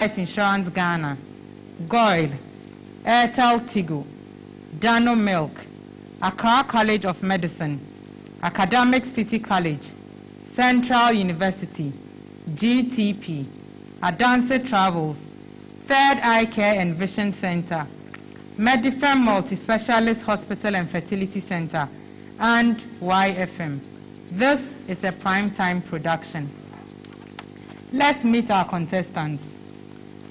Life Insurance Ghana, Goyle, Airtel Tigo, Dano Milk, Accra College of Medicine, Academic City College, Central University, GTP, Adanse Travels, Third Eye Care and Vision Center, Medifem Multi-Specialist Hospital and Fertility Center, and YFM. This is a prime-time production. Let's meet our contestants.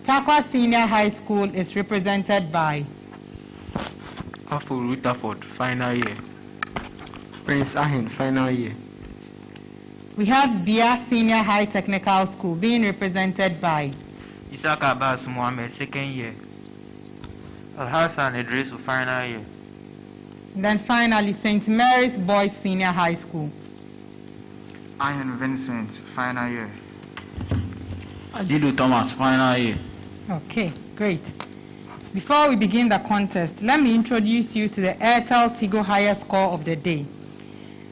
TARKWA Senior High School is represented by Afro Rutherford, final year. Prince Ahin, final year. We have BIA Senior High Technical School being represented by Isaac Abbas Mohammed, second year. Al-Hassan Idris, final year. And then finally, St. Mary's Boys Senior High School. Ian Vincent, final year. Adilu Thomas, final year. Okay, great. Before we begin the contest, let me introduce you to the Airtel Tigo highest score of the day.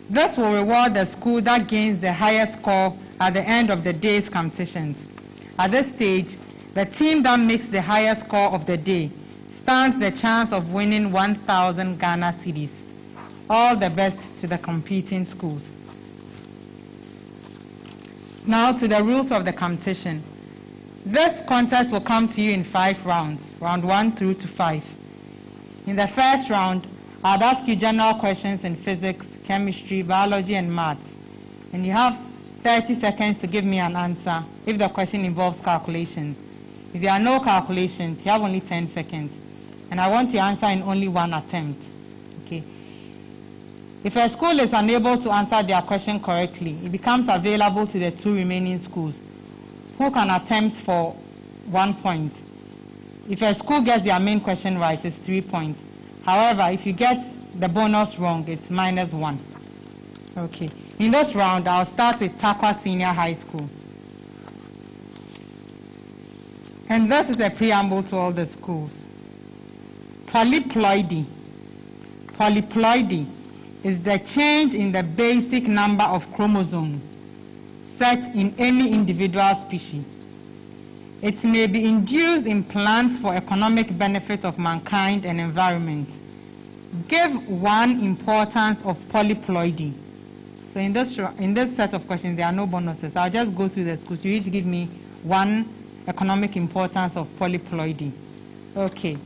This will reward the school that gains the highest score at the end of the day's competitions. At this stage, the team that makes the highest score of the day stands the chance of winning 1,000 Ghana cedis. All the best to the competing schools. Now to the rules of the competition. This contest will come to you in 5 rounds, round 1 through to 5. In the first round, I'll ask you general questions in physics, chemistry, biology, and maths. And you have 30 seconds to give me an answer if the question involves calculations. If there are no calculations, you have only 10 seconds. And I want you to answer in only one attempt. Okay. If a school is unable to answer their question correctly, it becomes available to the 2 remaining schools, who can attempt for 1 point. If a school gets their main question right, it's 3 points. However, if you get the bonus wrong, it's -1. Okay. In this round, I'll start with TARKWA Senior High School. And this is a preamble to all the schools. Polyploidy. Polyploidy is the change in the basic number of chromosomes set in any individual species. It may be induced in plants for economic benefit of mankind and environment. Give one importance of polyploidy. So in this set of questions, there are no bonuses. I'll just go through the schools. You each give me one economic importance of polyploidy. Okay.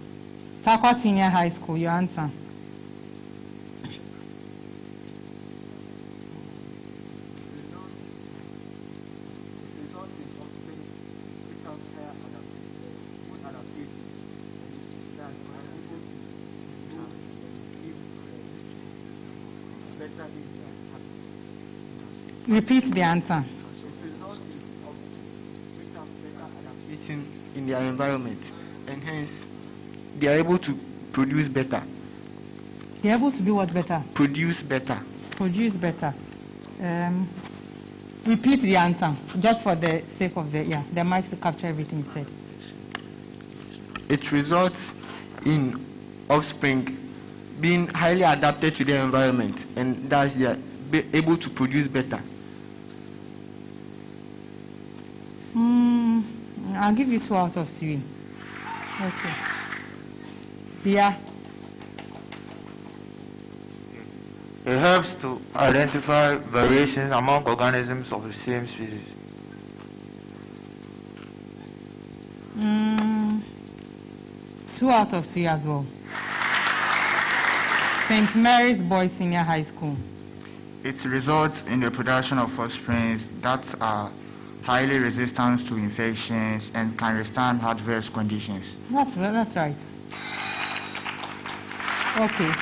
TARKWA Senior High School, your answer. Repeat the answer. In their environment, and hence they are able to produce better. They are able to do what better? Produce better. Produce better. Repeat the answer, just for the sake of the mic to capture everything you said. It results in offspring being highly adapted to their environment, and thus they are able to produce better. I'll give you 2 out of 3. Okay. Yeah. It helps to identify variations among organisms of the same species. 2 out of 3 as well. St. Mary's Boys Senior High School. It results in the production of offsprings that are highly resistant to infections and can withstand adverse conditions. That's right. Okay,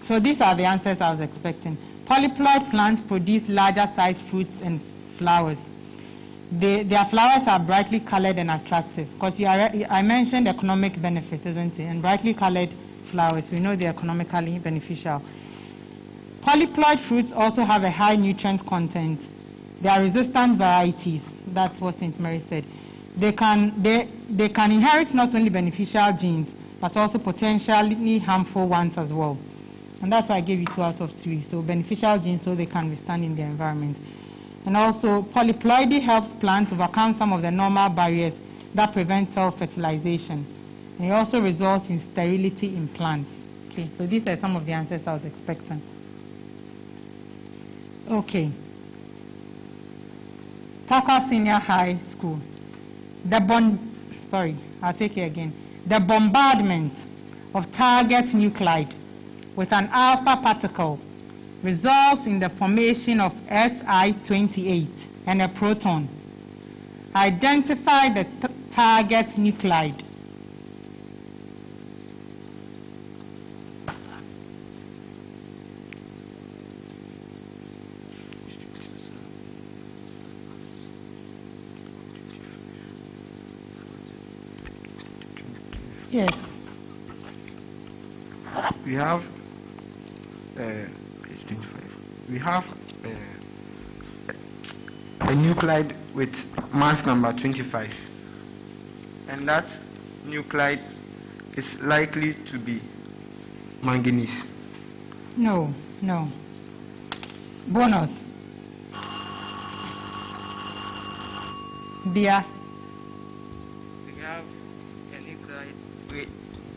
so these are the answers I was expecting. Polyploid plants produce larger sized fruits and flowers. Their flowers are brightly colored and attractive, because I mentioned economic benefit, isn't it? And brightly colored flowers, we know they're economically beneficial. Polyploid fruits also have a high nutrient content. They are resistant varieties. That's what St. Mary said. They can inherit not only beneficial genes, but also potentially harmful ones as well. And that's why I gave you 2 out of 3. So beneficial genes, so they can withstand in their environment. And also, polyploidy helps plants overcome some of the normal barriers that prevents self-fertilization. And it also results in sterility in plants. Okay, so these are some of the answers I was expecting. Okay. TARKWA Senior High School. The bombardment of target nuclide with an alpha particle results in the formation of Si28 and a proton. Identify the target nuclide. Yes. We have page 25. We have a nuclide with mass number 25, and that nuclide is likely to be manganese. No. Bonus. BIA.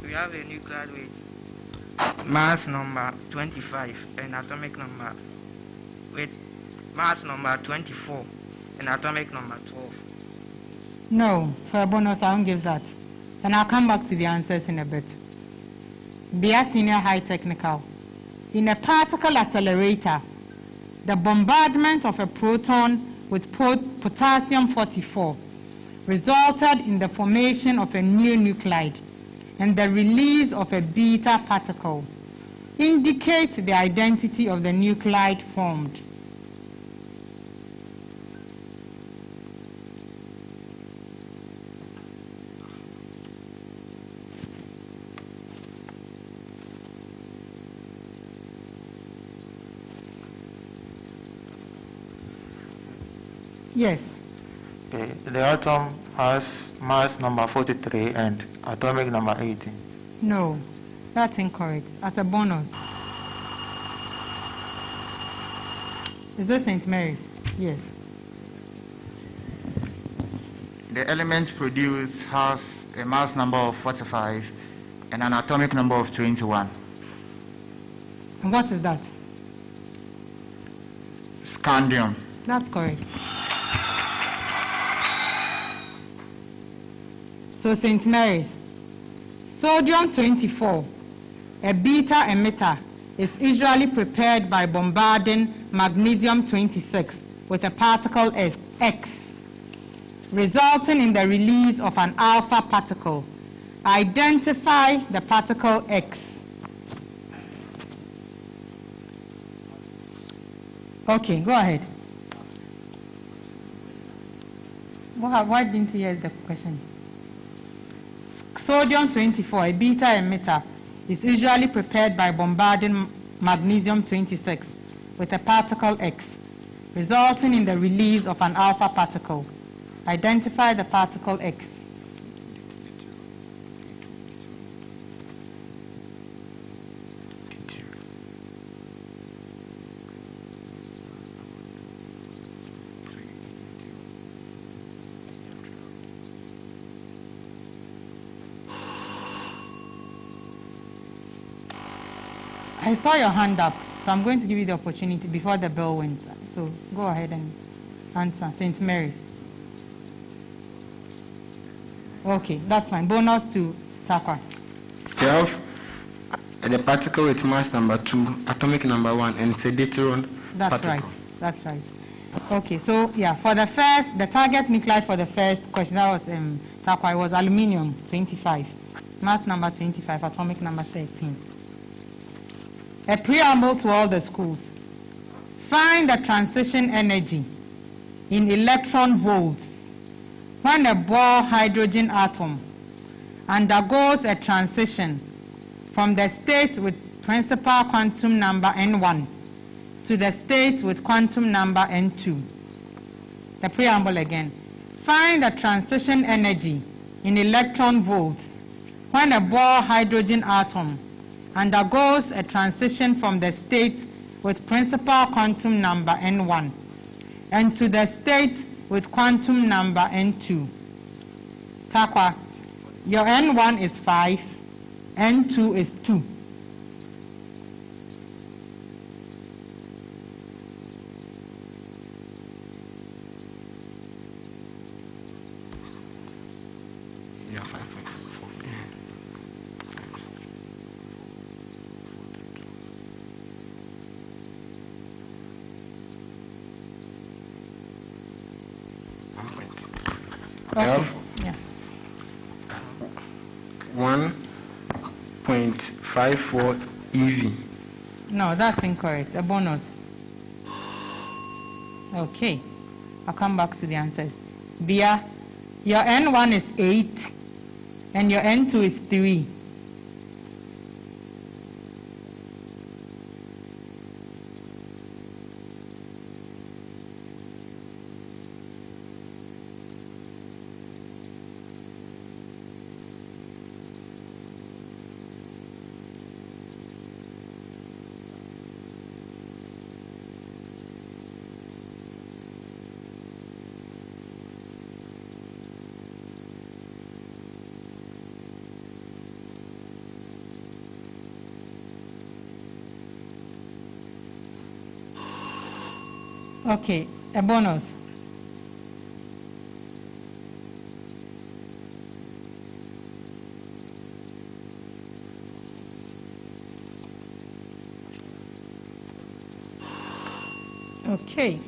We have a nuclide with mass number 25 and atomic number with mass number 24 and atomic number 12. No, for a bonus I won't give that. And I'll come back to the answers in a bit. BIA Senior High Technical. In a particle accelerator, the bombardment of a proton with potassium-44 resulted in the formation of a new nuclide and the release of a beta particle. Indicate the identity of the nuclide formed. Yes. Okay. The atom has mass number 43 and atomic number 18. No, that's incorrect. As a bonus. Is this St. Mary's? Yes. The element produced has a mass number of 45 and an atomic number of 21. And what is that? Scandium. That's correct. So St. Mary's, sodium-24, a beta emitter, is usually prepared by bombarding magnesium-26 with a particle X, resulting in the release of an alpha particle. Identify the particle X. Okay, go ahead. Why didn't you hear the question? Sodium-24, a beta emitter, is usually prepared by bombarding magnesium-26 with a particle X, resulting in the release of an alpha particle. Identify the particle X. I saw your hand up, so I'm going to give you the opportunity before the bell went. So go ahead and answer. St. Mary's. Okay, that's fine. Bonus to TARKWA. We have the particle with mass number 2, atomic number 1, and it's a deuteron particle. Right. That's right. Okay, so yeah, for the first, the target nuclide for the first question, that was TARKWA, was aluminium 25, mass number 25, atomic number 13. A preamble to all the schools. Find the transition energy in electron volts when a Bohr hydrogen atom undergoes a transition from the state with principal quantum number N1 to the state with quantum number N2. The preamble again. Find the transition energy in electron volts when a Bohr hydrogen atom undergoes a transition from the state with principal quantum number N1 and to the state with quantum number N2. Takwa, your N1 is 5, N2 is 2. Yeah, 5 points. I Okay. have Yeah. 1.54 EV. No, that's incorrect. A bonus. Okay. I'll come back to the answers. Bia, your N1 is 8 and your N2 is 3. Okay, a bonus. Okay,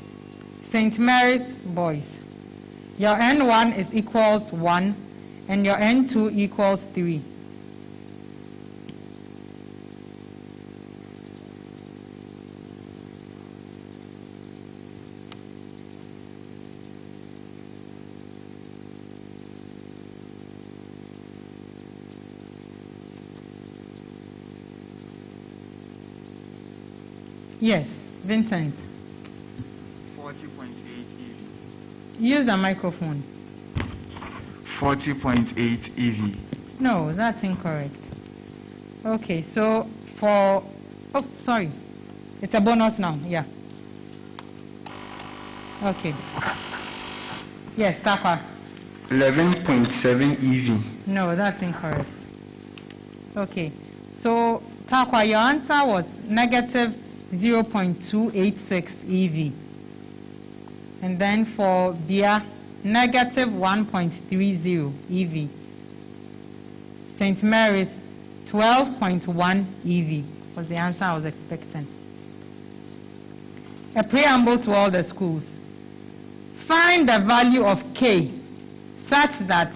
St. Mary's boys. Your N1 is equals 1 and your N2 equals 3. Yes, Vincent. 40.8 EV. Use a microphone. 40.8 EV. No, that's incorrect. Okay, so for, oh, sorry. It's a bonus now, yeah. Okay. Yes, Takwa. 11.7 EV. No, that's incorrect. Okay, so Takwa, your answer was negative 0.286 EV. And then for Bia, negative 1.30 EV. St. Mary's, 12.1 EV was the answer I was expecting. A preamble to all the schools. Find the value of K such that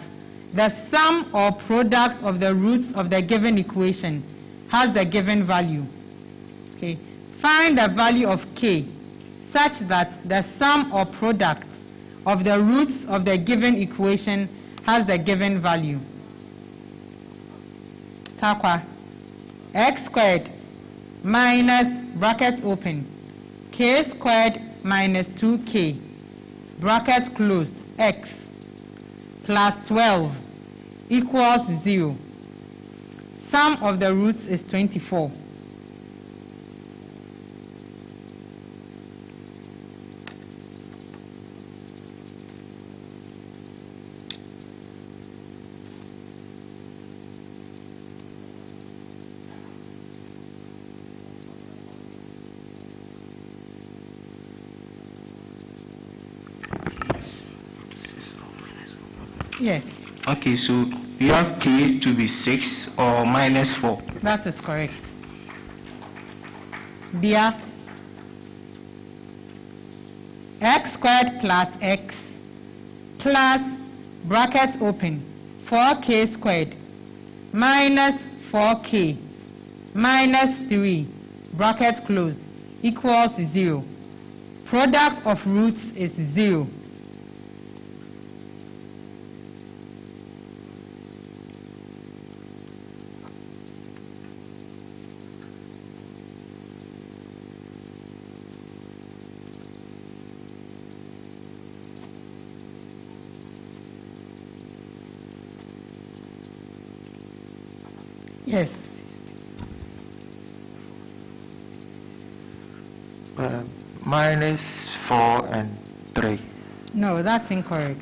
the sum or product of the roots of the given equation has the given value. Okay. Find the value of K such that the sum or product of the roots of the given equation has the given value. Takwa, x squared minus bracket open, k squared minus 2k, bracket closed, x plus 12 equals 0. Sum of the roots is 24. Yes. Okay, so you have K to be 6 or minus 4. That is correct. Bia, x squared plus x plus bracket open 4k squared minus 4k minus 3 bracket closed equals 0. Product of roots is 0. Yes. Minus 4 and 3. No, that's incorrect.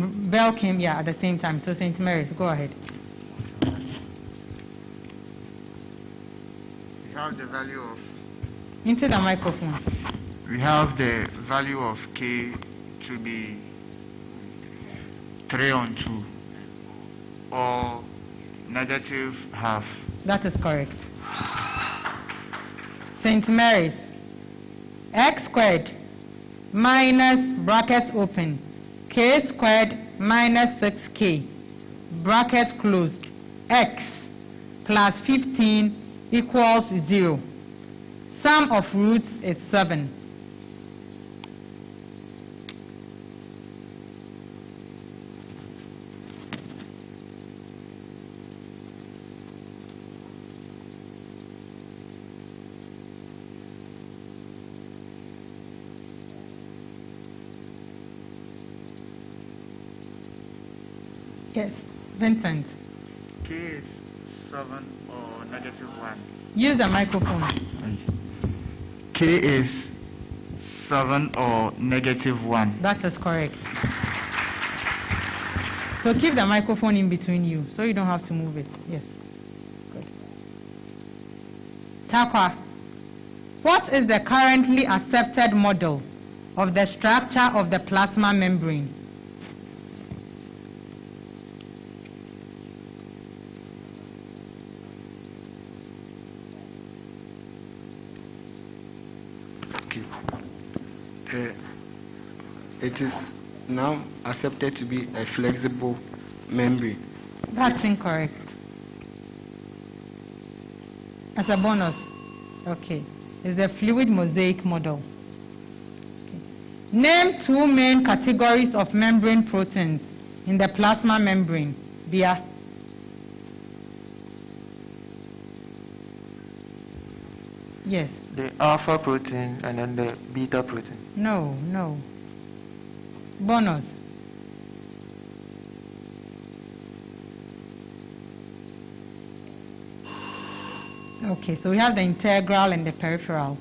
bell came, yeah, at the same time. So St. Mary's, go ahead. We have the value of Into the microphone. we have the value of K to be 3/2 or negative half. That is correct. St. Mary's, x squared minus bracket open, k squared minus 6k, bracket closed, x plus 15 equals 0. Sum of roots is 7. Yes, Vincent. K is 7 or negative 1. Use the microphone. K is 7 or negative 1. That is correct. So keep the microphone in between you so you don't have to move it. Yes. Good. TARKWA, what is the currently accepted model of the structure of the plasma membrane? It is now accepted to be a flexible membrane. That's incorrect. As a bonus. Okay. It's the fluid mosaic model. Okay. Name 2 main categories of membrane proteins in the plasma membrane. BIA. Yes. The alpha protein and then the beta protein. No. Bonus. Okay, so we have the integral and the peripheral.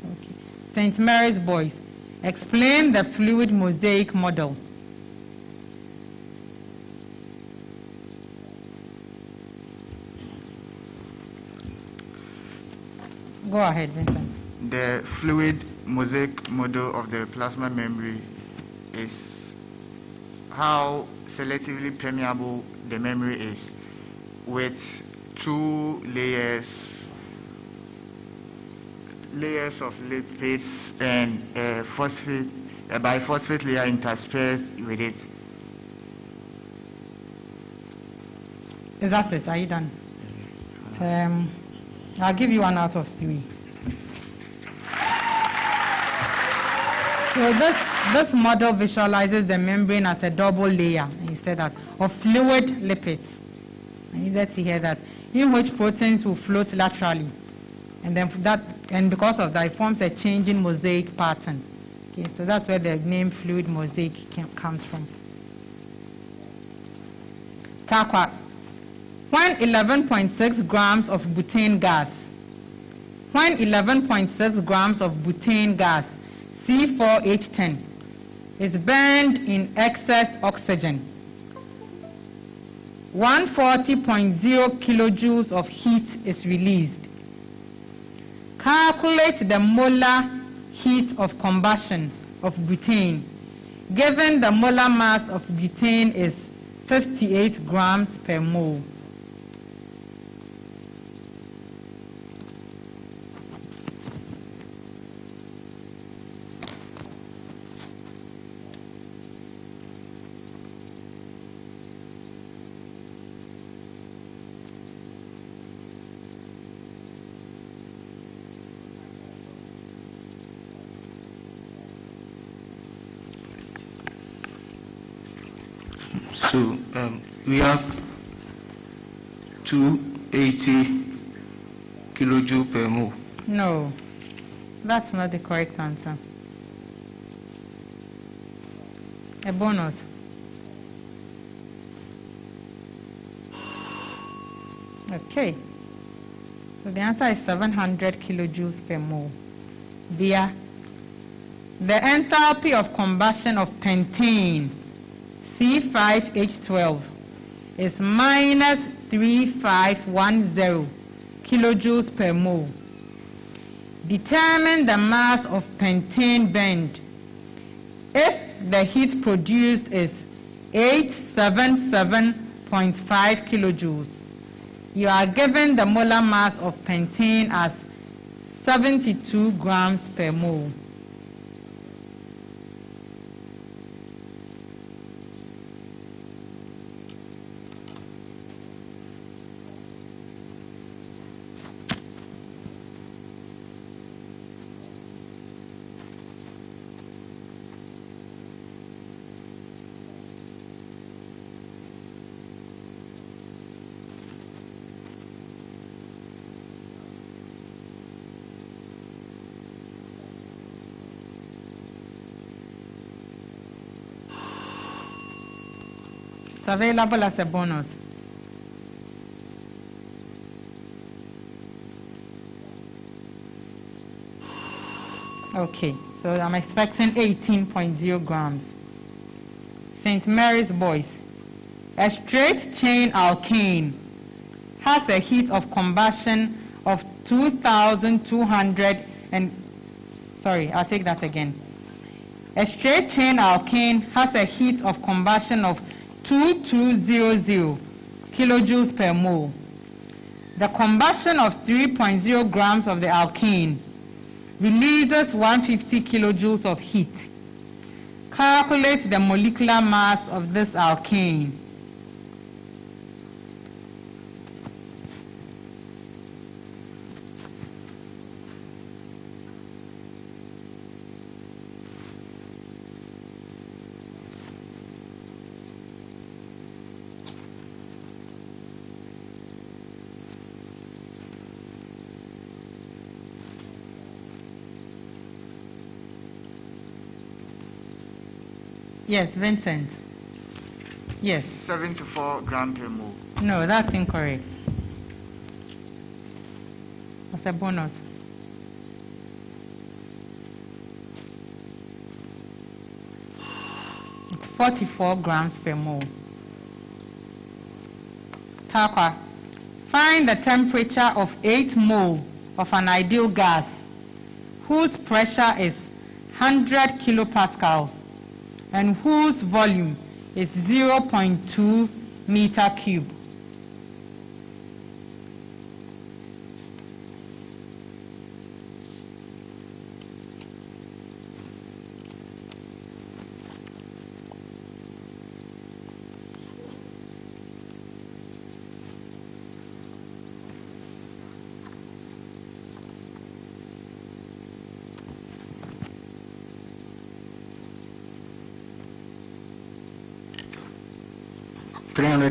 Okay. St. Mary's boys, explain the fluid mosaic model. Go ahead, Vincent. The fluid mosaic model of the plasma membrane is how selectively permeable the membrane is, with 2 layers of lipids and a biphosphate layer interspersed with it. Is that it? Are you done? I'll give you 1 out of 3. So this model visualizes the membrane as a double layer, instead that, of fluid lipids. I needed to hear that, in which proteins will float laterally, and then because of that, it forms a changing mosaic pattern. Okay, so that's where the name fluid mosaic comes from. TARKWA, when 11.6 grams of butane gas, C4H10, is burned in excess oxygen, 140.0 kilojoules of heat is released. Calculate the molar heat of combustion of butane, given the molar mass of butane is 58 grams per mole. So we have 280 kilojoule per mole. No, that's not the correct answer. A bonus. Okay. So the answer is 700 kilojoules per mole. BIA. The enthalpy of combustion of pentane, C5H12 is minus 3510 kilojoules per mole. Determine the mass of pentane burned if the heat produced is 877.5 kilojoules. You are given the molar mass of pentane as 72 grams per mole. It's available as a bonus. Okay, so I'm expecting 18.0 grams. St. Mary's Boys. A straight chain alkane has a heat of combustion of 2,200 and, sorry, I'll take that again. A straight chain alkane has a heat of combustion of 2200 kilojoules per mole. The combustion of 3.0 grams of the alkane releases 150 kilojoules of heat. Calculate the molecular mass of this alkane. Yes, Vincent. Yes. 74 grams per mole. No, that's incorrect. That's a bonus. It's 44 grams per mole. TARKWA, find the temperature of 8 mole of an ideal gas whose pressure is 100 kilopascals and whose volume is 0.2 meter cube.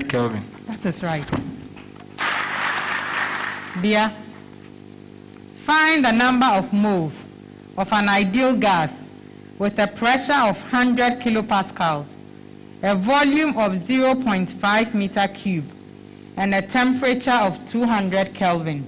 Kelvin. That is right. BIA, find the number of moles of an ideal gas with a pressure of 100 kilopascals, a volume of 0.5 meter cube, and a temperature of 200 Kelvin.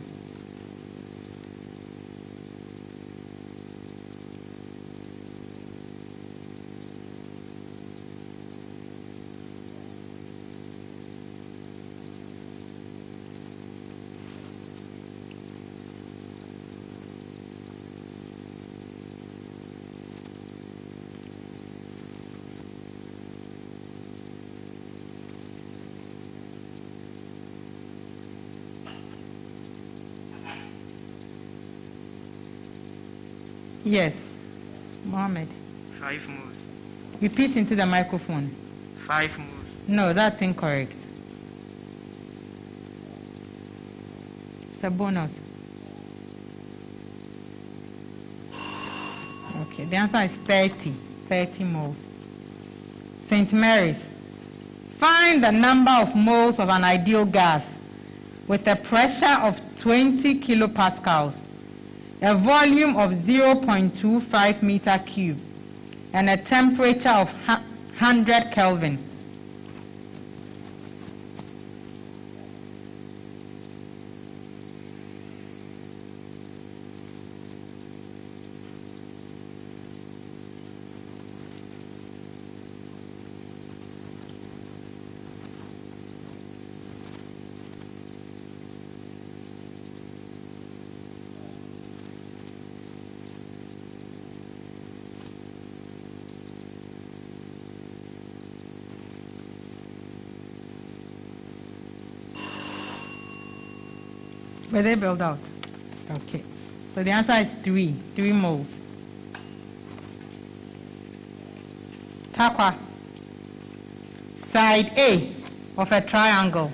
Yes, Mohammed. 5 moles. Repeat into the microphone. 5 moles. No, that's incorrect. It's a bonus. Okay, the answer is 30 moles. St. Mary's, find the number of moles of an ideal gas with a pressure of 20 kilopascals, a volume of 0.25 meter cube, and a temperature of 100 Kelvin. Were they built out? Okay. So the answer is 3 moles. TARKWA. Side A of a triangle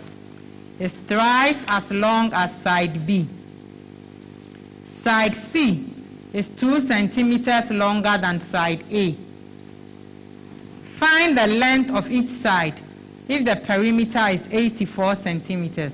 is thrice as long as side B. Side C is 2 centimeters longer than side A. Find the length of each side if the perimeter is 84 centimeters.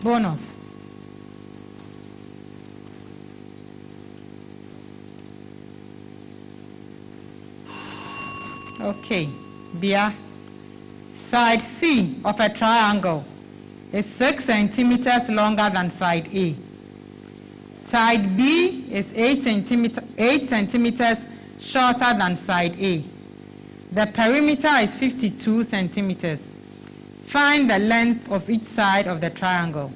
Bonus. Okay, BIA. Side C of a triangle is 6 centimeters longer than side A. Side B is 8 centimeters shorter than side A. The perimeter is 52 centimeters. Find the length of each side of the triangle.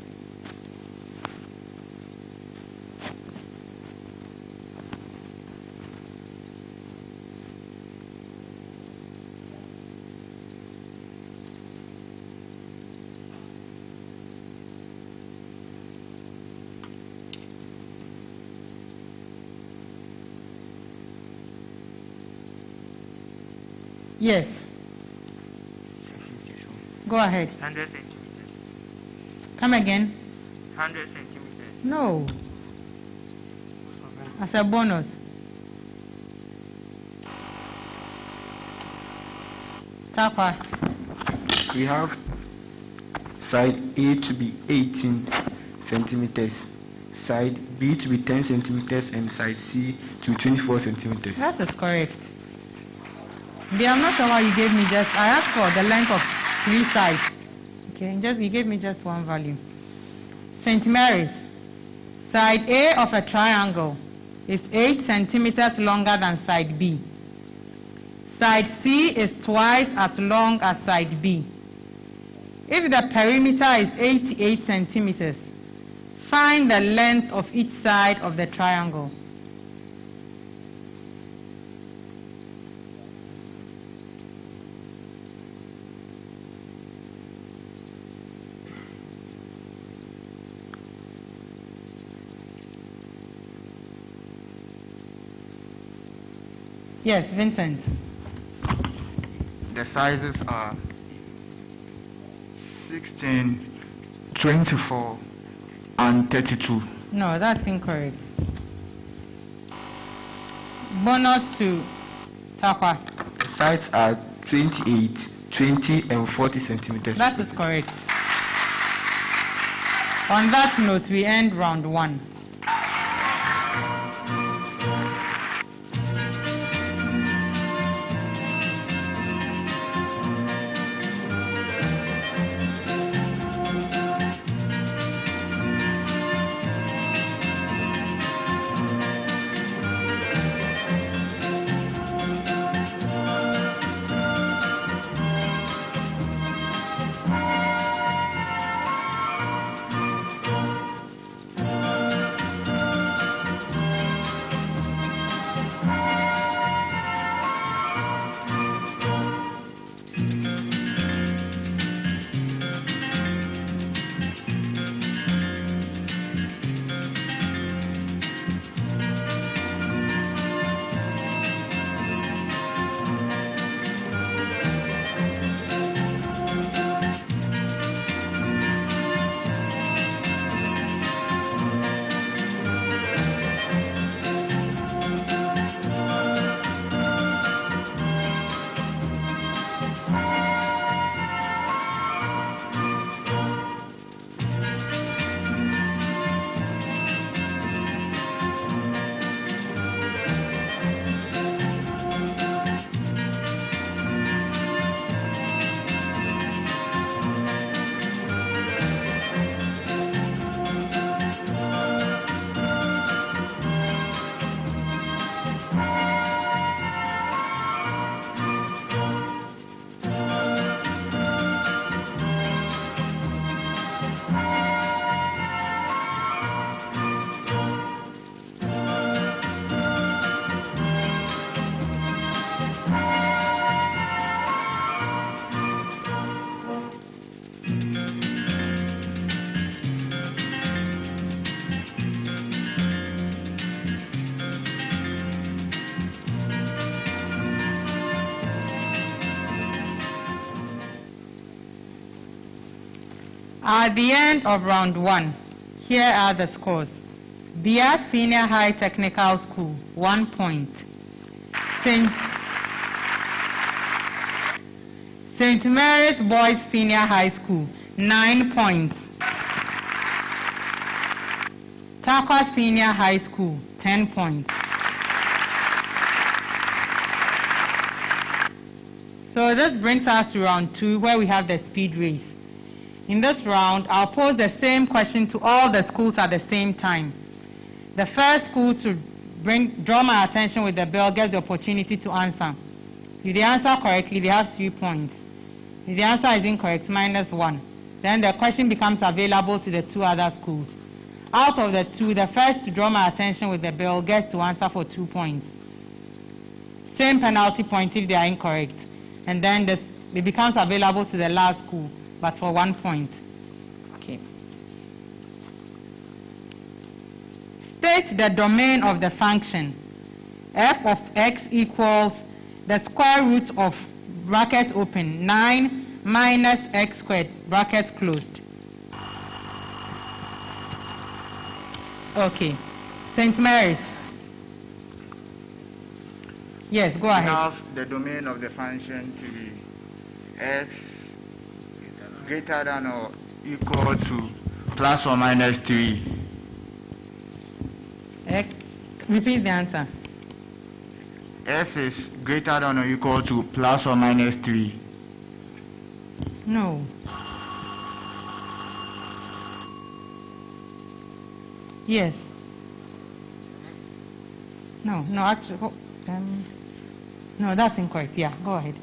Yes. Go ahead. 100 centimeters. Come again. 100 centimeters. No. As a bonus. TARKWA. We have side A to be 18 centimeters, side B to be 10 centimeters, and side C to be 24 centimeters. That is correct. B, I'm not sure why you gave me just, I asked for the length of 3 sides. Okay, you gave me just one value. St. Mary's. Side A of a triangle is 8 centimeters longer than side B. Side C is twice as long as side B. If the perimeter is 88 centimeters, find the length of each side of the triangle. Yes, Vincent. The sizes are 16, 24, and 32. No, that's incorrect. Bonus to TARKWA. The sides are 28, 20, and 40 centimeters. That is correct. On that note, we end round 1. At the end of round 1, here are the scores. BIA Senior High Technical School, 1 point. St. Mary's Boys Senior High School, 9 points. TARKWA Senior High School, 10 points. So this brings us to round 2, where we have the speed race. In this round, I'll pose the same question to all the schools at the same time. The first school to draw my attention with the bell gets the opportunity to answer. If they answer correctly, they have 3 points. If the answer is incorrect, -1. Then the question becomes available to the 2 other schools. Out of the 2, the first to draw my attention with the bell gets to answer for 2 points. Same penalty point if they are incorrect. And then it becomes available to the last school, but for 1 point. Okay. State the domain of the function. F of x equals the square root of bracket open 9 minus x squared bracket closed. Okay. St. Mary's. Yes, go ahead. We have the domain of the function to be x greater than or equal to plus or minus 3. X. Repeat the answer. S is greater than or equal to plus or minus 3. No. Yes. No, actually, no, that's incorrect. Yeah, go ahead.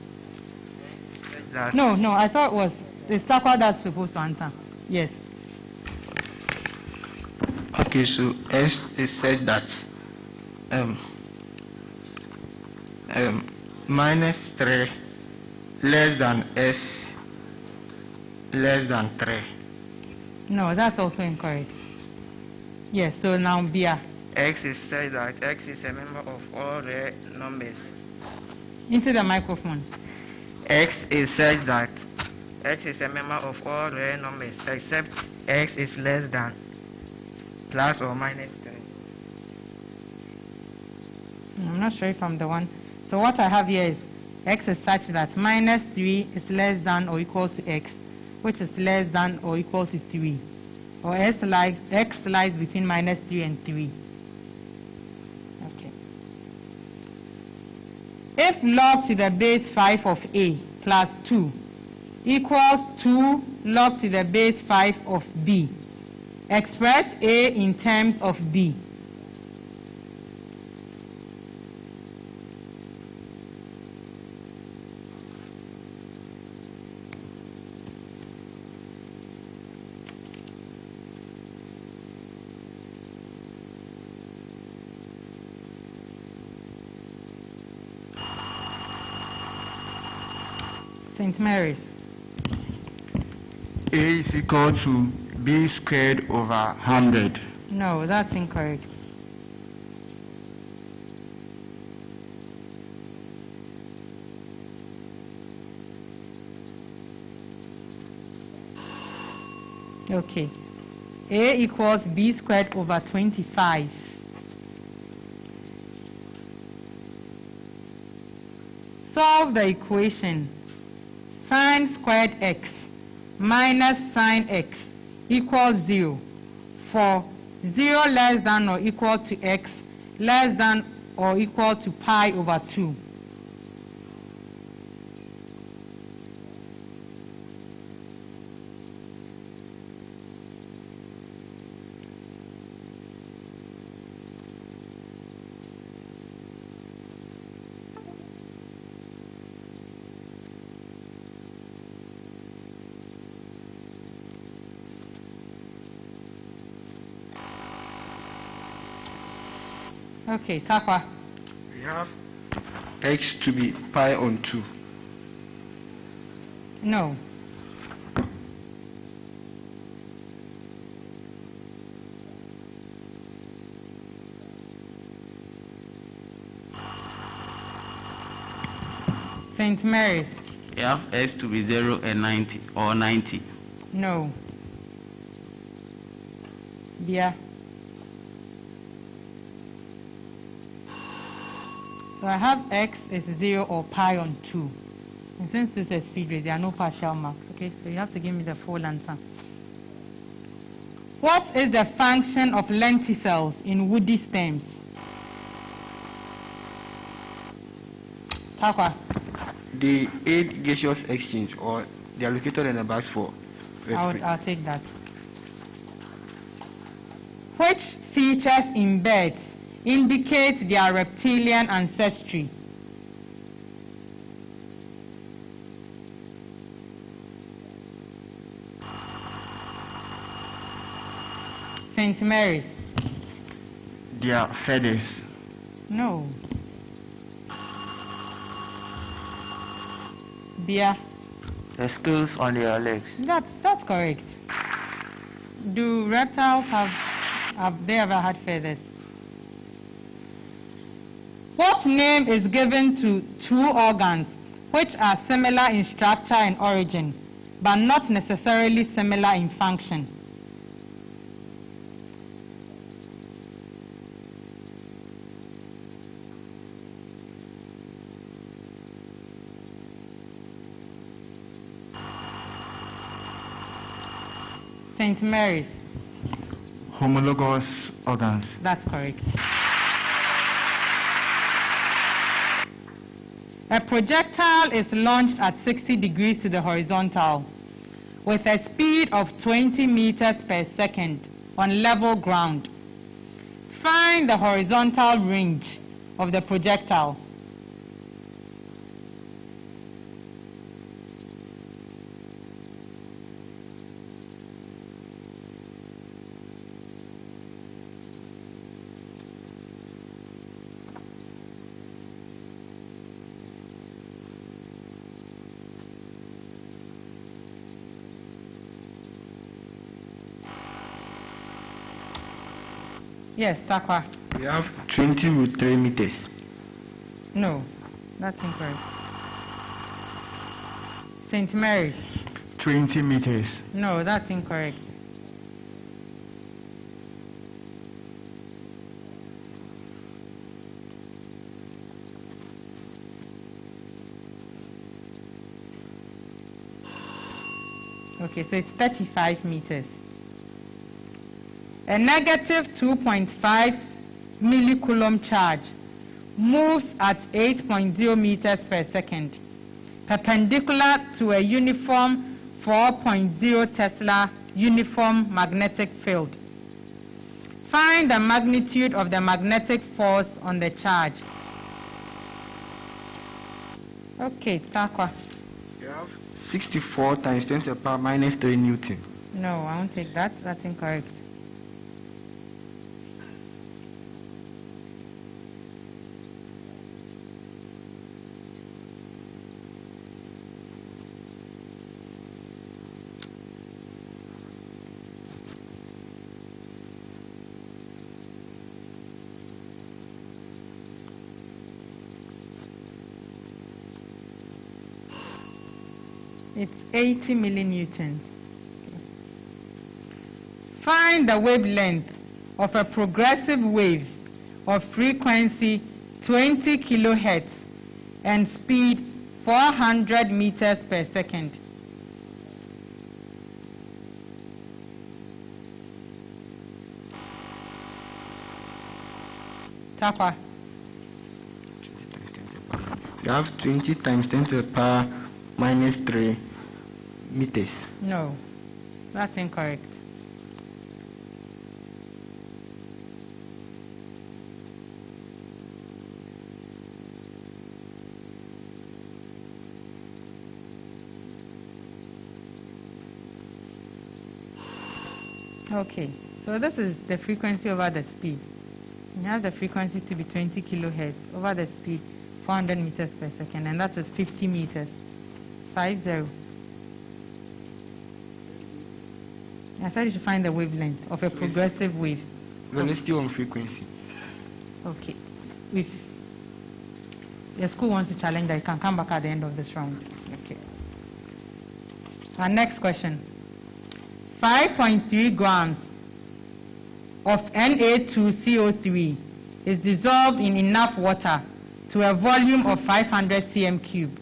No, I thought it was TARKWA that's supposed to answer. Yes. Okay, so S is said that minus 3 less than S less than 3. No, that's also incorrect. Yes, so now BIA. X is said that X is a member of all real numbers. Into the microphone. X is said that X is a member of all real numbers except X is less than plus or minus 3. I'm not sure if I'm the one. So what I have here is X is such that minus 3 is less than or equal to X, which is less than or equal to 3. Or X lies between minus 3 and 3. Okay. If log to the base 5 of A plus 2 equals 2 log to the base 5 of B, express A in terms of B. St. Mary's. A is equal to B squared over 100. No, that's incorrect. Okay. A equals B squared over 25. Solve the equation sin squared x minus sin x equals 0 for 0 less than or equal to x less than or equal to pi over 2. Okay, TARKWA. We have x to be pi on 2. No. St. Mary's. You have x to be 0 and 90 or 90. No. BIA. So I have x is 0 or pi on 2. And since this is speed rate, there are no partial marks. Okay, so you have to give me the full answer. What is the function of lenticels in woody stems? TARKWA. They aid gaseous exchange, or they are located in the bags for respiration. I'll take that. Which features in birds indicate their reptilian ancestry? St. Mary's. Their feathers. No. BIA. The scales on their legs. That's correct. Do reptiles have they ever had feathers? What name is given to two organs which are similar in structure and origin, but not necessarily similar in function? St. Mary's. Homologous organs. That's correct. A projectile is launched at 60 degrees to the horizontal with a speed of 20 meters per second on level ground. Find the horizontal range of the projectile. Yes, TARKWA. We have 20 root 3 meters. No, that's incorrect. St. Mary's. 20 meters. No, that's incorrect. Okay, so it's 35 meters. A negative 2.5 millicoulomb charge moves at 8.0 meters per second, perpendicular to a uniform 4.0 Tesla uniform magnetic field. Find the magnitude of the magnetic force on the charge. Okay, TARKWA. We have 64 times 10 to the power minus 3 Newton. No, I won't take that. That's incorrect. It's 80 millinewtons. Find the wavelength of a progressive wave of frequency 20 kilohertz and speed 400 meters per second. TARKWA. You have 20 times 10 to the power minus 3 meters. No, that's incorrect. Okay, so this is the frequency over the speed. You have the frequency to be 20 kilohertz over the speed 400 meters per second, and that is 50 meters. 50. I said you should find the wavelength of a progressive wave. Velocity on frequency. Okay. If the school wants to challenge that, you can come back at the end of this round. Okay. Our next question. 5.3 grams of Na2CO3 is dissolved in enough water to a volume of 500 cm cube.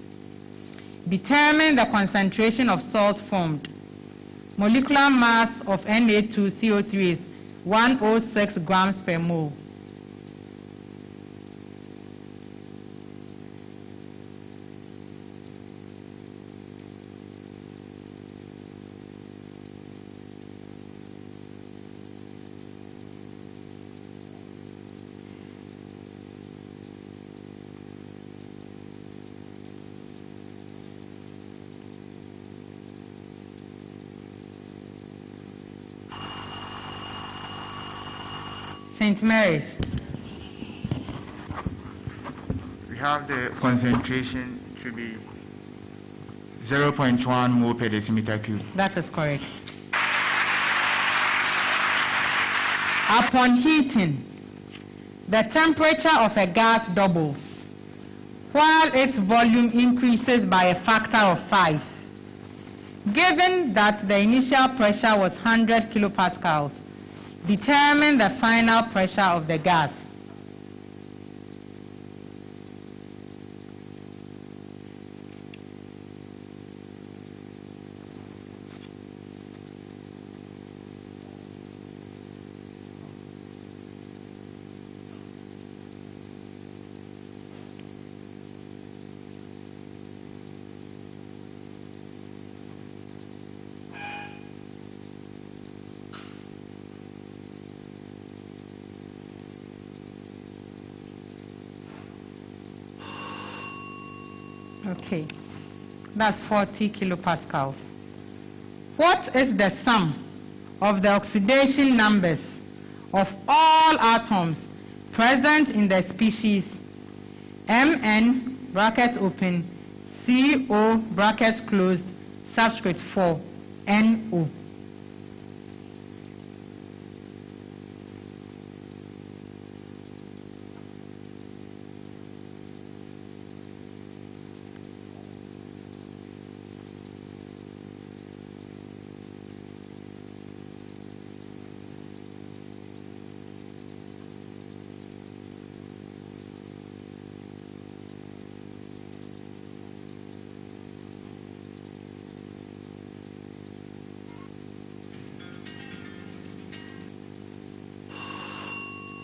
Determine the concentration of salt formed. Molecular mass of Na2CO3 is 106 grams per mole. St. Mary's. We have the concentration to be 0.1 mole per decimeter cube. That is correct. Upon heating, the temperature of a gas doubles, while its volume increases by a factor of 5. Given that the initial pressure was 100 kilopascals, determine the final pressure of the gas. Okay, that's 40 kilopascals. What is the sum of the oxidation numbers of all atoms present in the species Mn bracket open CO bracket closed subscript 4 NO?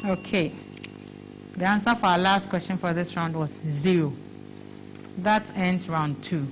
Okay, the answer for our last question for this round was 0. That ends round 2.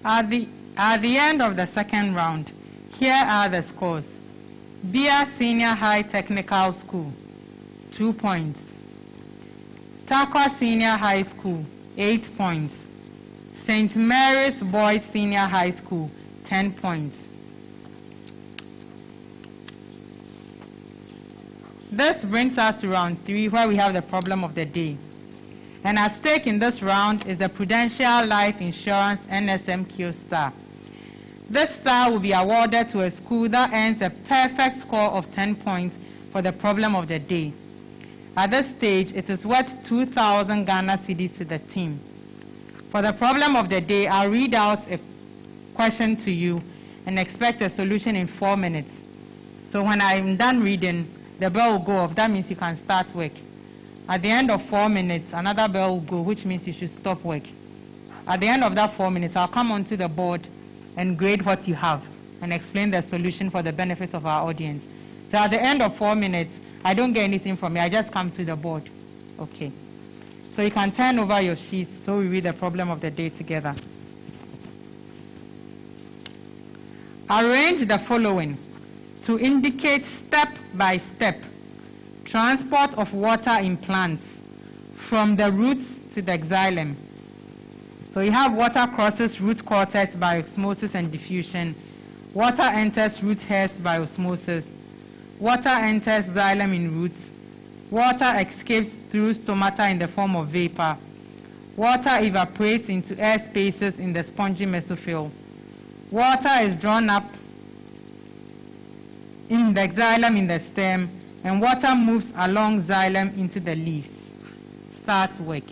At the end of the second round, here are the scores. BIA Senior High Technical School, 2 points. TARKWA Senior High School, 8 points. St. Mary's Boys Senior High School, 10 points. This brings us to round 3, where we have the problem of the day. And at stake in this round is the Prudential Life Insurance NSMQ star. This star will be awarded to a school that earns a perfect score of 10 points for the problem of the day. At this stage, it is worth 2,000 Ghana cedis to the team. For the problem of the day, I'll read out a question to you and expect a solution in 4 minutes. So when I'm done reading, the bell will go off. That means you can start work. At the end of 4 minutes, another bell will go, which means you should stop work. At the end of that 4 minutes, I'll come onto the board and grade what you have and explain the solution for the benefit of our audience. So at the end of 4 minutes, I don't get anything from you. I just come to the board. Okay. So you can turn over your sheets so we read the problem of the day together. Arrange the following to indicate step-by-step transport of water in plants from the roots to the xylem. So you have water crosses root cortex by osmosis and diffusion. Water enters root hairs by osmosis. Water enters xylem in roots. Water escapes through stomata in the form of vapor. Water evaporates into air spaces in the spongy mesophyll. Water is drawn up in the xylem in the stem, and water moves along xylem into the leaves. Start work.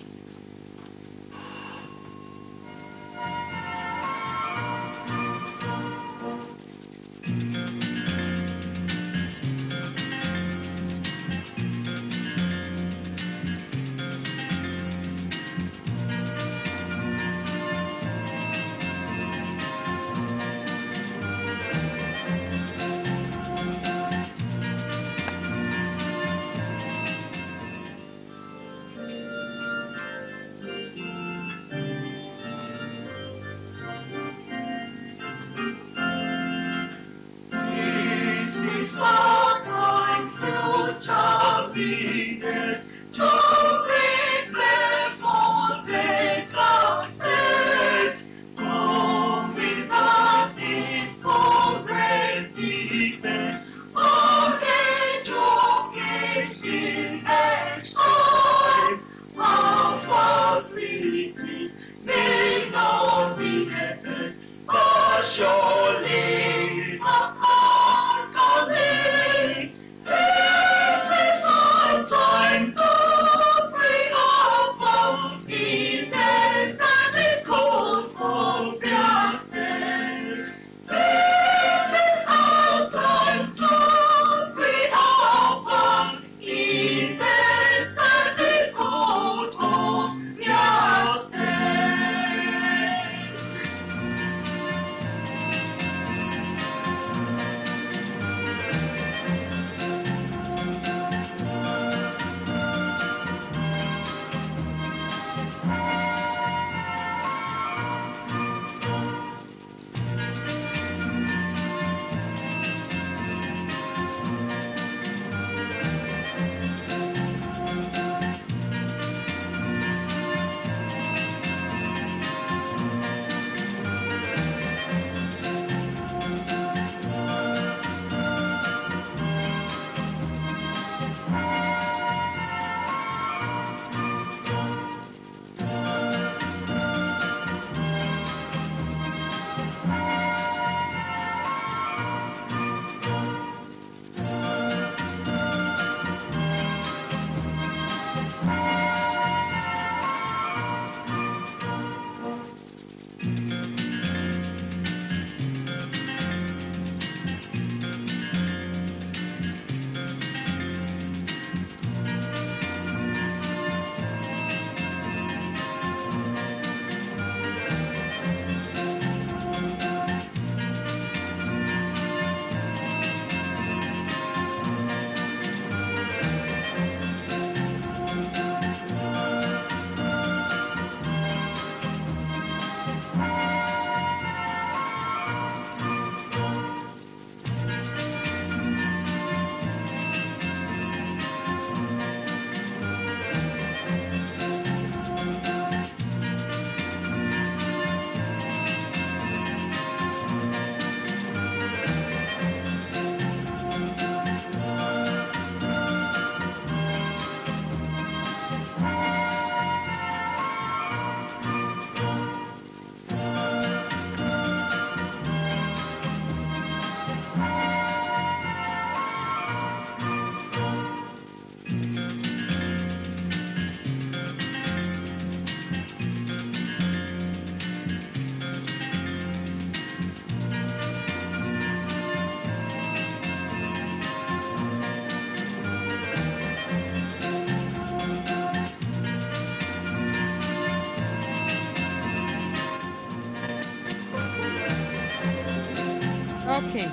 Okay,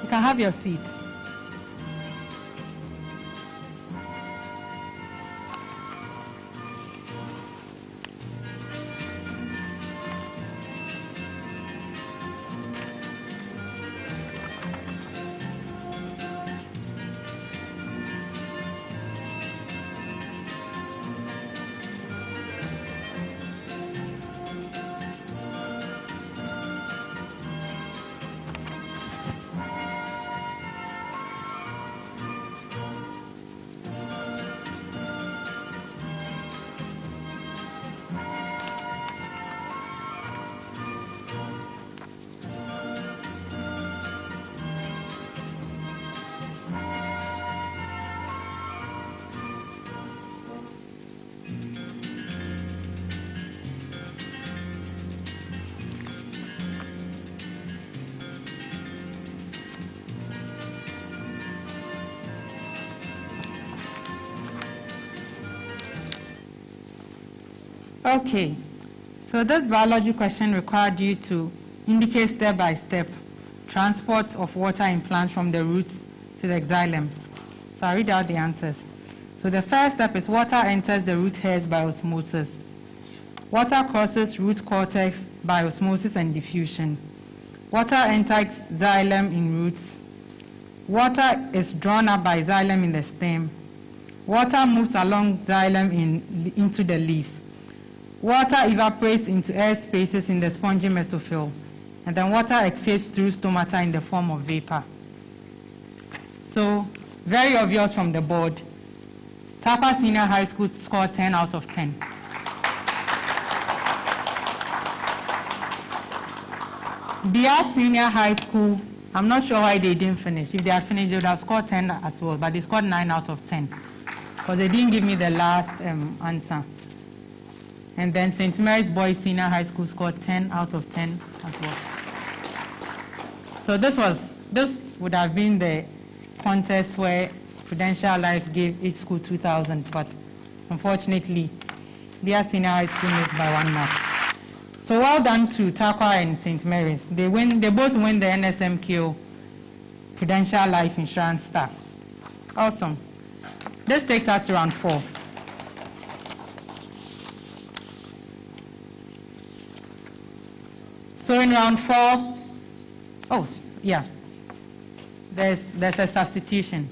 you can have your seats. Okay, so this biology question required you to indicate step by step transport of water in plants from the roots to the xylem. So I'll read out the answers. So the first step is water enters the root hairs by osmosis. Water crosses root cortex by osmosis and diffusion. Water enters xylem in roots. Water is drawn up by xylem in the stem. Water moves along xylem into the leaves. Water evaporates into air spaces in the spongy mesophyll, and then water escapes through stomata in the form of vapor. So, very obvious from the board. TARKWA Senior High School scored 10 out of 10. BIA Senior High School, I'm not sure why they didn't finish. If they had finished, they would have scored 10 as well, but they scored 9 out of 10, because they didn't give me the last answer. And then St. Mary's Boys Senior High School scored 10 out of 10 as well. So this would have been the contest where Prudential Life gave each school 2,000, but unfortunately, BIA Senior High School missed by 1 mark. So well done to TARKWA and St. Mary's. They both win the NSMQ Prudential Life Insurance Star. Awesome. This takes us to round 4. So in round 4, there's a substitution.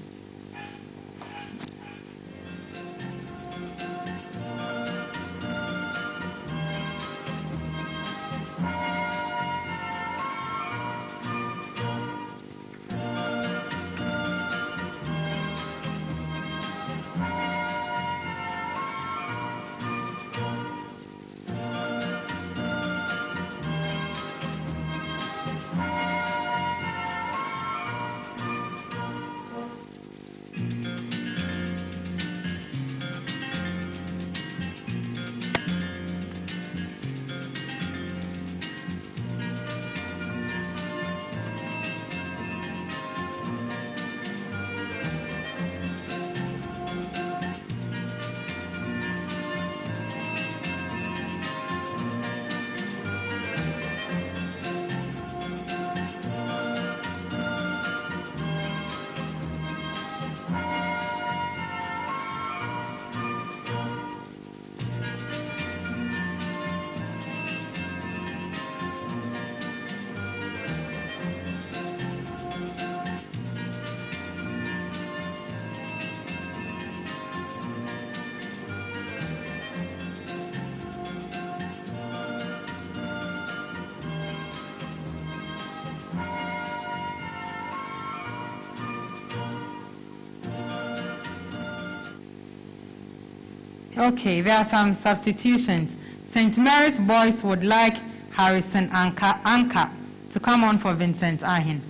Okay, there are some substitutions. St. Mary's Boys would like Harrison Anka to come on for Vincent Ahin.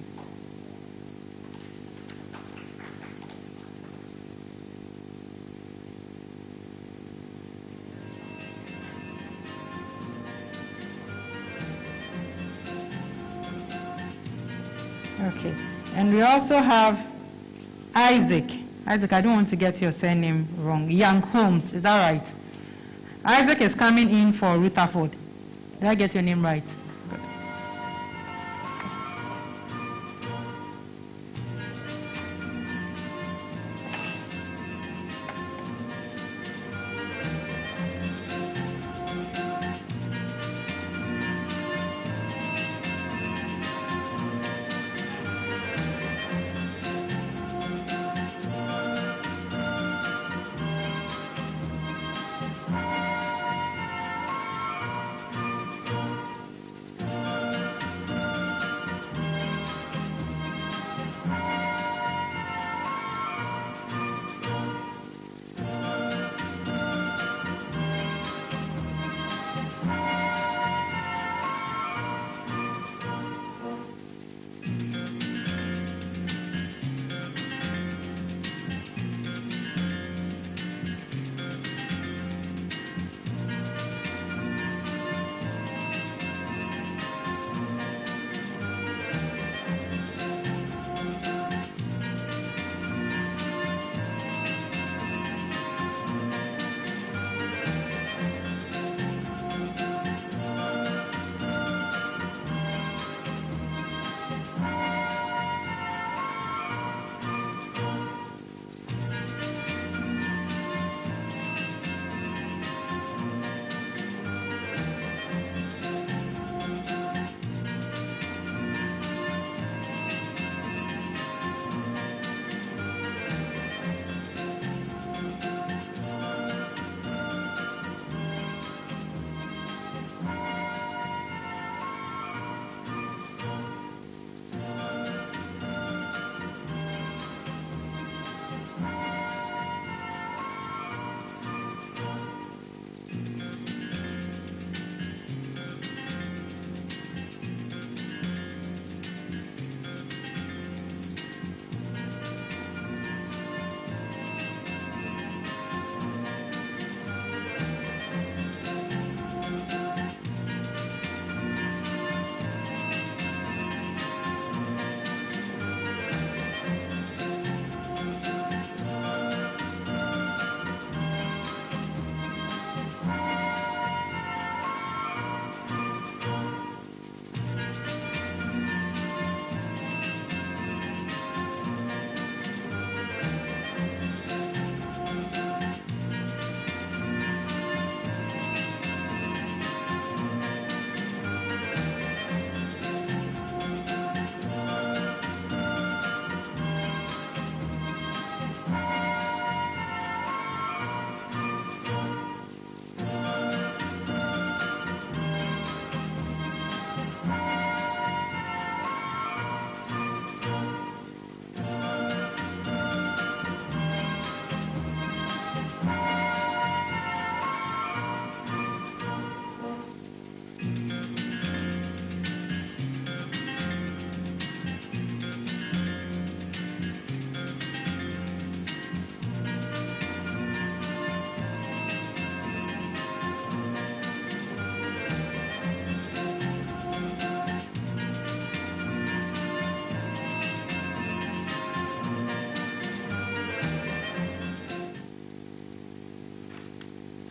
Okay, and we also have Isaac, I don't want to get your surname wrong. Young Holmes, is that right? Isaac is coming in for Rutherford. Did I get your name right? Good.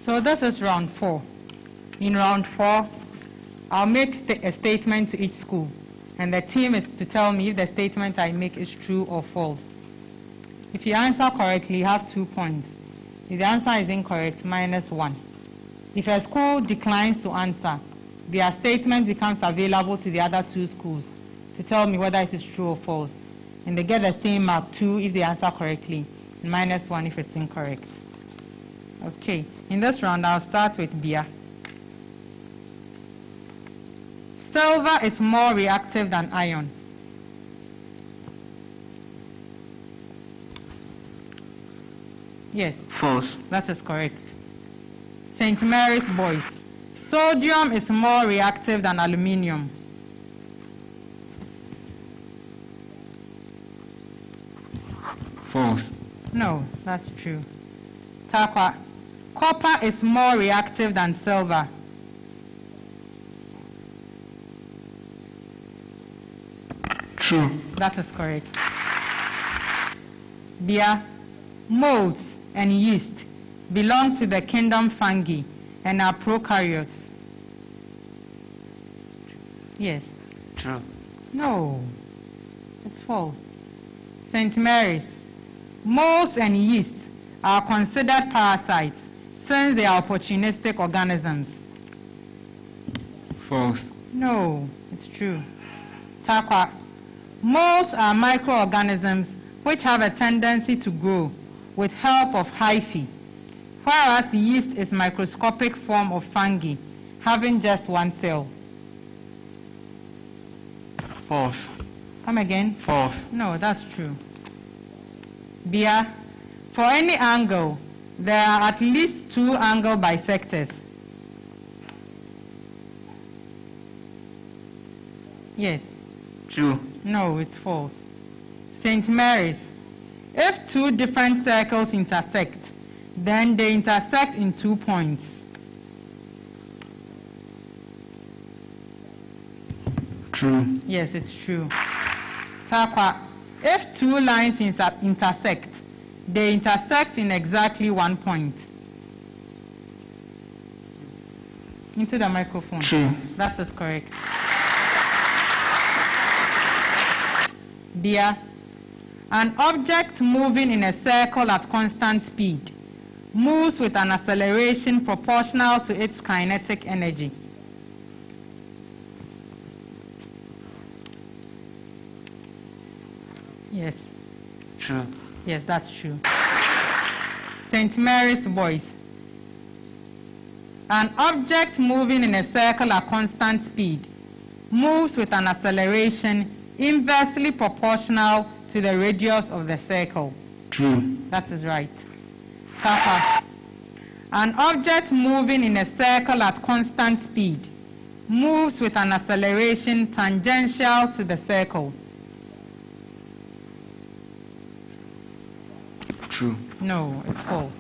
So this is round 4. In round 4, I'll make a statement to each school, and the team is to tell me if the statement I make is true or false. If you answer correctly, you have 2 points. If the answer is incorrect, -1. If a school declines to answer, their statement becomes available to the other 2 schools to tell me whether it is true or false. And they get the same mark, 2 if they answer correctly, and -1 if it's incorrect. Okay, in this round, I'll start with BIA. Silver is more reactive than iron. Yes. False. That is correct. St. Mary's boys. Sodium is more reactive than aluminium. False. No, that's true. TARKWA. Copper is more reactive than silver. True. That is correct. BIA. Molds and yeast belong to the kingdom fungi and are prokaryotes. Yes. True. No, it's false. St. Mary's. Molds and yeasts are considered parasites since they are opportunistic organisms. False. No, it's true. TARKWA. Molds are microorganisms which have a tendency to grow with help of hyphae, whereas yeast is a microscopic form of fungi having just 1 cell. False. Come again? False. No, that's true. BIA. For any angle, there are at least 2 angle bisectors. Yes. True. No, it's false. St. Mary's. If 2 different circles intersect, then they intersect in 2 points. True. Yes, it's true. TARKWA. If 2 lines intersect, they intersect in exactly 1 point. Into the microphone. True. That is correct. BIA. An object moving in a circle at constant speed moves with an acceleration proportional to its kinetic energy. Yes. True. Yes, that's true. St. Mary's boys. An object moving in a circle at constant speed moves with an acceleration inversely proportional to the radius of the circle. True. That is right. TARKWA. An object moving in a circle at constant speed moves with an acceleration tangential to the circle. True. No, it's false.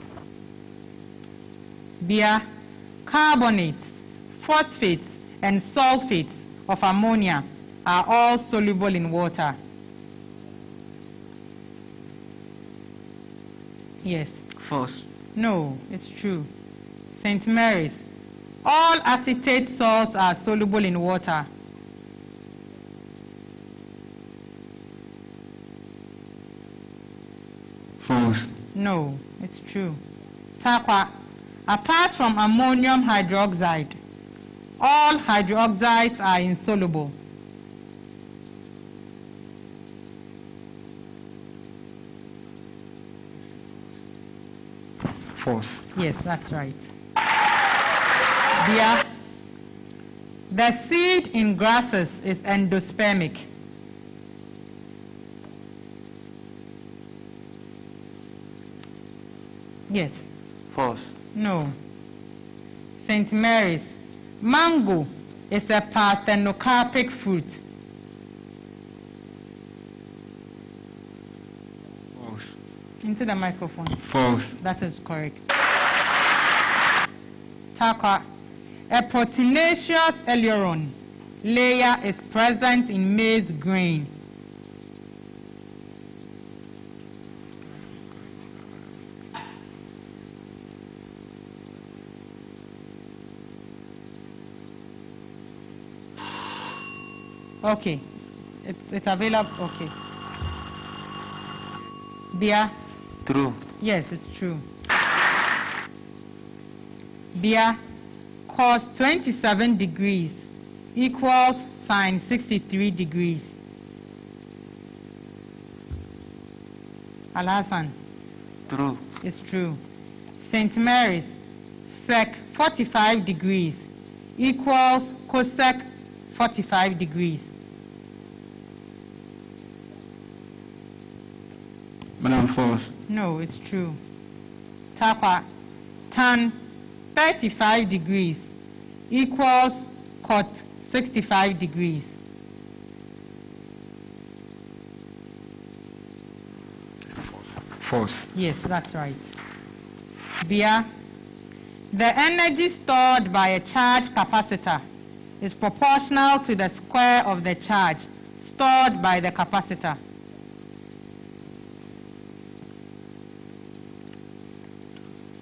BIA. Carbonates, phosphates, and sulfates of ammonia are all soluble in water. Yes. False. No, it's true. St. Mary's. All acetate salts are soluble in water. False. No, it's true. TARKWA. Apart from ammonium hydroxide, all hydroxides are insoluble. False. Yes, that's right. BIA. The seed in grasses is endospermic. Yes. False. No. St. Mary's. Mango is a parthenocarpic fruit. False. Into the microphone. False. That is correct. TARKWA. A proteinaceous aileron layer is present in maize grain. Okay. It's available. Okay. BIA? True. Yes, it's true. BIA, cos 27 degrees equals sine 63 degrees. Al-Hassan? True. It's true. St. Mary's, sec 45 degrees equals cosec 45 degrees. Madam, false. No, it's true. TARKWA, tan 35 degrees equals cot 65 degrees. False. Yes, that's right. BIA, the energy stored by a charge capacitor is proportional to the square of the charge stored by the capacitor.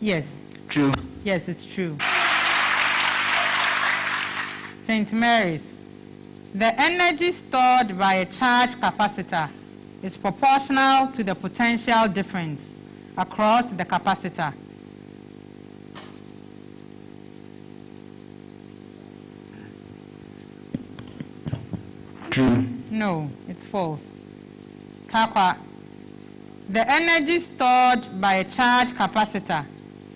Yes. True. Yes, it's true. St. Mary's, the energy stored by a charge capacitor is proportional to the potential difference across the capacitor. True. No, it's false. TARKWA, the energy stored by a charge capacitor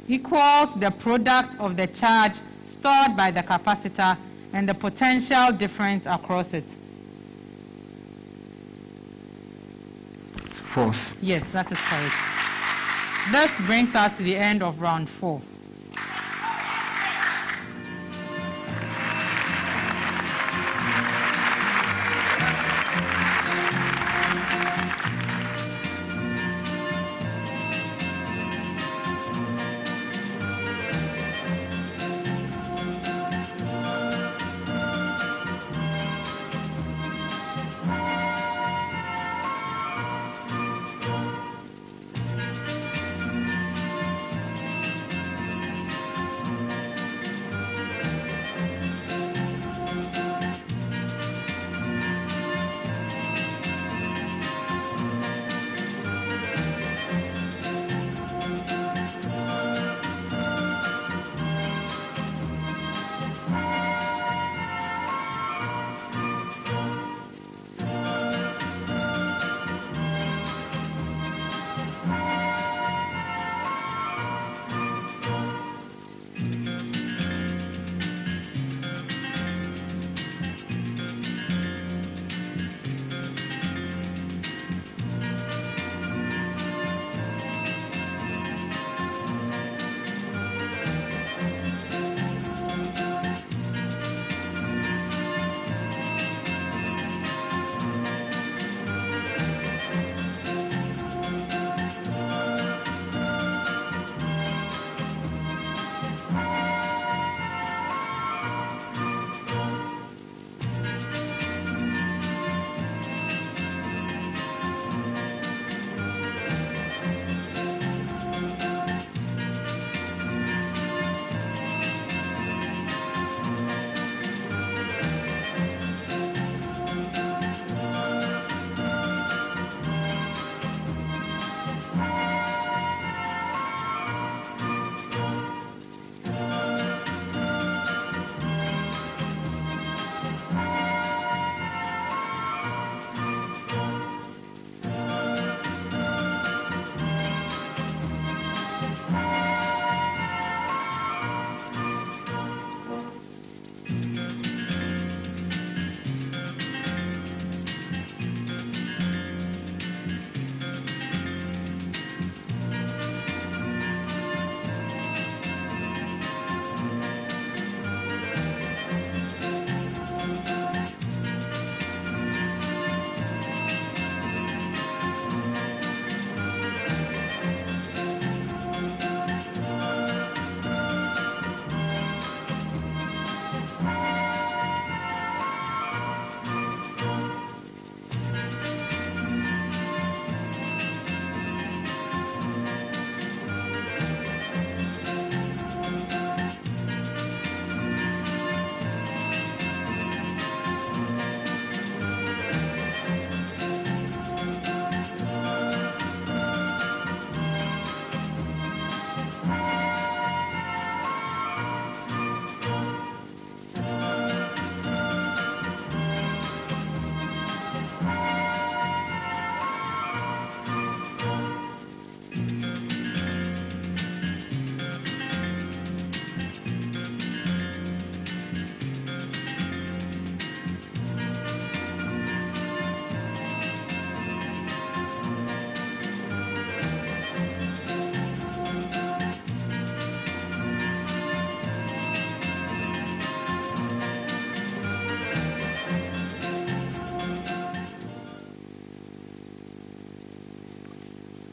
equals the product of the charge stored by the capacitor and the potential difference across it. False. Yes, that is correct. This brings us to the end of round 4.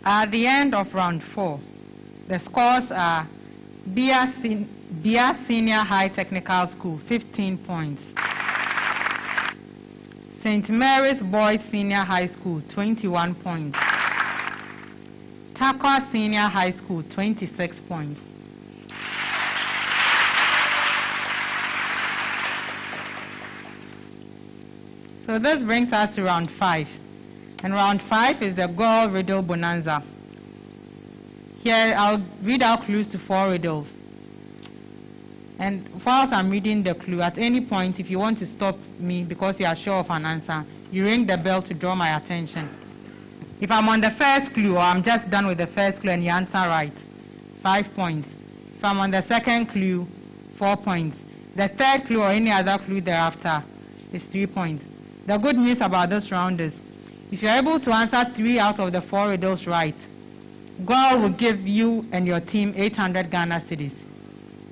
At the end of round 4, the scores are BIA Senior High Technical School, 15 points. St. Mary's Boys Senior High School, 21 points. TARKWA Senior High School, 26 points. So this brings us to round 5. And round 5 is the Girl Riddle Bonanza. Here I'll read out clues to 4 riddles. And whilst I'm reading the clue, at any point, if you want to stop me because you are sure of an answer, you ring the bell to draw my attention. If I'm on the first clue or I'm just done with the first clue and you answer right, 5 points. If I'm on the second clue, 4 points. The third clue or any other clue thereafter is 3 points. The good news about this round is, if you're able to answer 3 out of the 4 riddles right, God will give you and your team 800 Ghana cedis.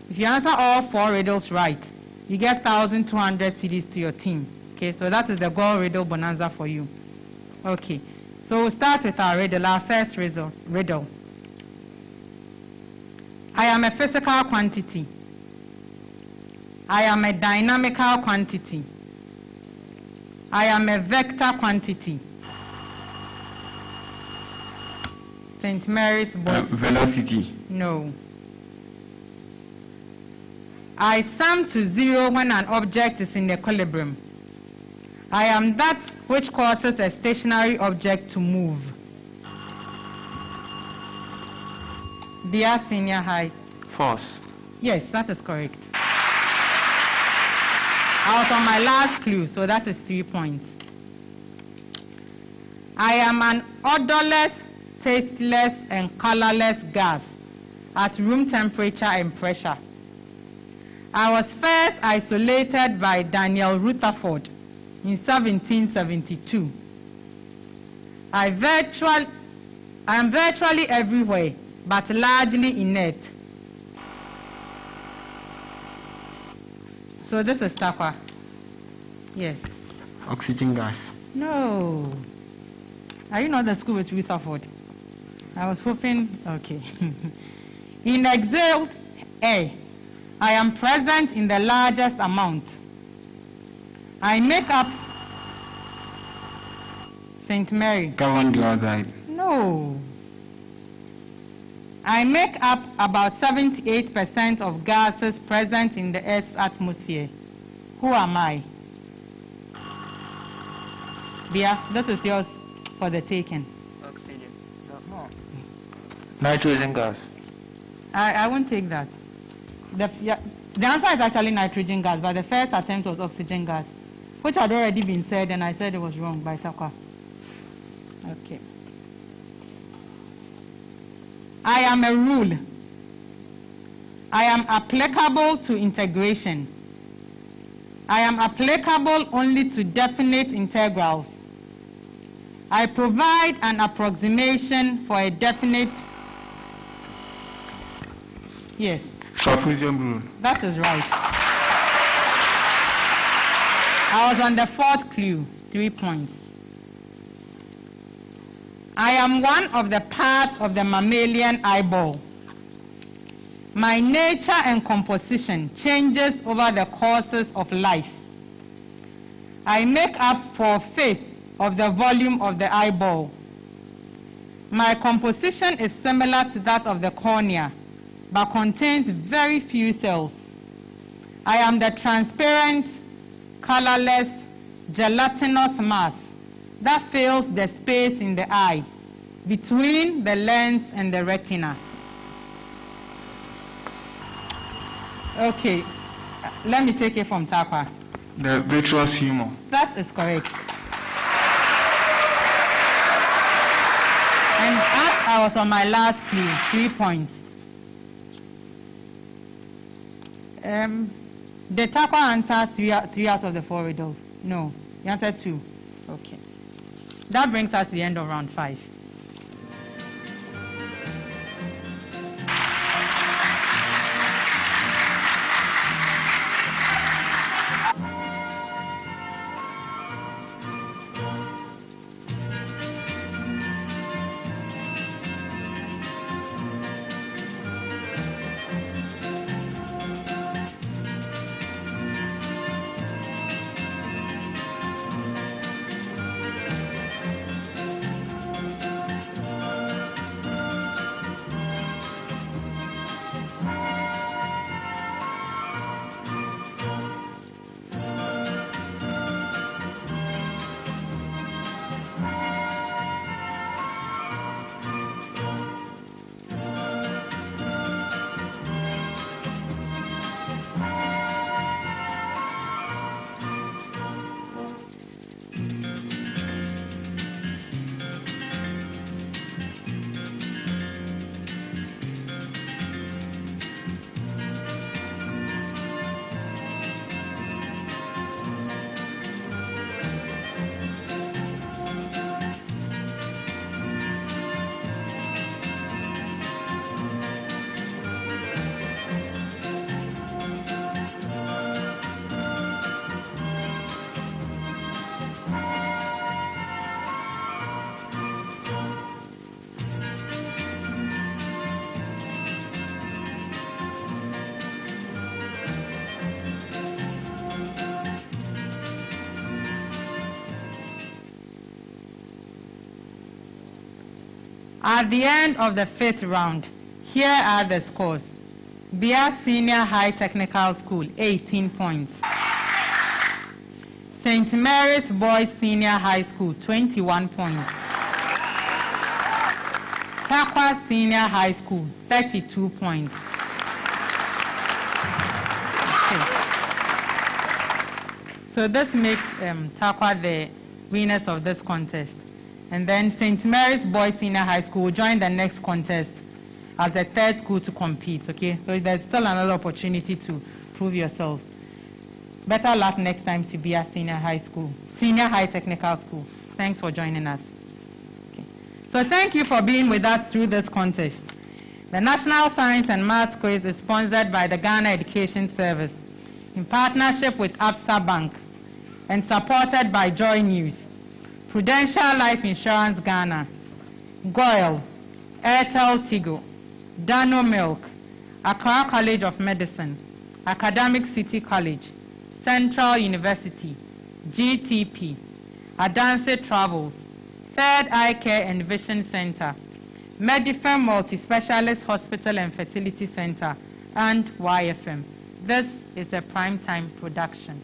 If you answer all 4 riddles right, you get 1,200 cedis to your team. Okay, so that is the Girl Riddle Bonanza for you. Okay, so we'll start with our riddle, our first riddle. I am a physical quantity. I am a dynamical quantity. I am a vector quantity. St. Mary's Boys. Velocity. No. I sum to 0 when an object is in equilibrium. I am that which causes a stationary object to move. BIA Senior High. Force. Yes, that is correct. I was on my last clue, so that is 3 points. I am an odorless, tasteless, and colorless gas at room temperature and pressure. I was first isolated by Daniel Rutherford in 1772. I am virtually everywhere, but largely inert. So this is TARKWA. Yes. Oxygen gas. No. Are you not at school with Rutherford? I was hoping, okay. In exhaled air, I am present in the largest amount. I make up St. Mary. Carbon dioxide. No. I make up about 78% of gases present in the Earth's atmosphere. Who am I? Bia, this is yours for the taking. Oxygen. Nitrogen gas. I won't take that. The answer is actually nitrogen gas, but the first attempt was oxygen gas, which had already been said, and I said it was wrong by TARKWA. Okay. I am a rule. I am applicable to integration. I am applicable only to definite integrals. I provide an approximation for a definite. Yes. Trapezium rule. That is right. I was on the 4th clue, 3 points. I am one of the parts of the mammalian eyeball. My nature and composition changes over the courses of life. I make up for 1/5 of the volume of the eyeball. My composition is similar to that of the cornea, but contains very few cells. I am the transparent, colorless, gelatinous mass that fills the space in the eye between the lens and the retina. Okay, let me take it from TARKWA. The vitreous humor. That is correct. And as I was on my last clue, 3 points. Did TARKWA answer three out of the 4 riddles? No, he answered 2. Okay. That brings us to the end of round 5. At the end of the 5th round, here are the scores. BIA Senior High Technical School, 18 points. St. Mary's Boys Senior High School, 21 points. TARKWA Senior High School, 32 points. Okay. So this makes TARKWA the winners of this contest. And then St. Mary's Boys Senior High School will join the next contest as the 3rd school to compete, okay? So there's still another opportunity to prove yourselves. Better luck next time to BIA Senior High School, Senior High Technical School. Thanks for joining us. Okay. So thank you for being with us through this contest. The National Science and Maths Quiz is sponsored by the Ghana Education Service in partnership with Absa Bank and supported by Joy News, Prudential Life Insurance Ghana, Goyle, Airtel Tigo, Dano Milk, Accra College of Medicine, Academic City College, Central University, GTP, Adanse Travels, Third Eye Care and Vision Center, Medifem Multi-Specialist Hospital and Fertility Center, and YFM. This is a primetime production.